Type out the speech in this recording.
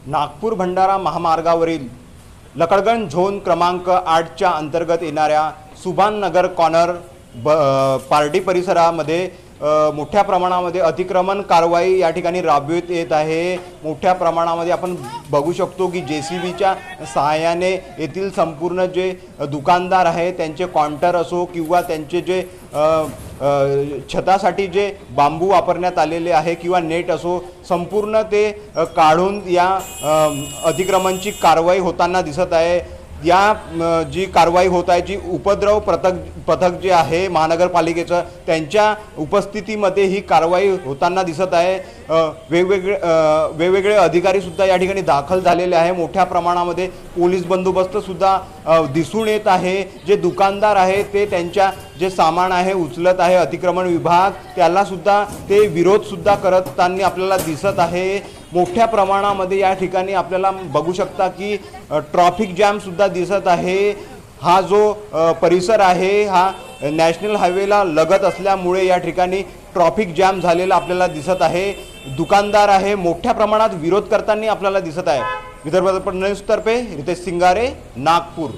नागपूर भंडारा महामार्गावरील लकडगंज झोन क्रमांक 8च्या अंतर्गत येणाऱ्या सुभान नगर कॉर्नर पार्टी परिसरामध्ये मोठ्या प्रमाणामध्ये अतिक्रमण कारवाई या ठिकाणी राबविण्यात येत आहे। मोठ्या प्रमाणामध्ये आपण बघू शकतो की जेसीबीच्या सहाय्याने येथील संपूर्ण जे दुकानदार आहे त्यांचे काउंटर असो किंवा त्यांचे जे छतासाठी जे बांबू वापरण्यात आलेले आहे किंवा नेट असो संपूर्ण ते काढून या अतिक्रमणची कारवाई होताना दिसत आहे। या जी कारवाई होत आहे जी उपद्रव पथक जे आहे महानगरपालिकेचं त्यांच्या उपस्थितीमध्ये ही कारवाई होताना दिसत आहे। वेगवेगळे अधिकारी सुद्धा या ठिकाणी दाखल झालेले आहे। मोठ्या प्रमाणामध्ये पोलीस बंदोबस्त सुद्धा दिसून येत आहे। जे दुकानदार आहे ते त्यांच्या जे सामान आहे उचलत आहे। अतिक्रमण विभाग त्याला सुद्धा ते विरोध सुद्धा करताना आपल्याला दिसत आहे। मोठ्या प्रमाणामध्ये या ठिकाणी आपल्याला बघू शकता की ट्रॅफिक जॅम सुद्धा दिसत आहे। हा जो परिसर आहे हा नॅशनल हायवेला लगत असल्यामुळे या ठिकाणी ट्रॅफिक जॅम झालेला आपल्याला दिसत आहे। दुकानदार आहे मोठ्या प्रमाणात विरोध करताना आपल्याला दिसत आहे। विदर्भ न्यूज तर्फे रितेश सिंगारे, नागपूर।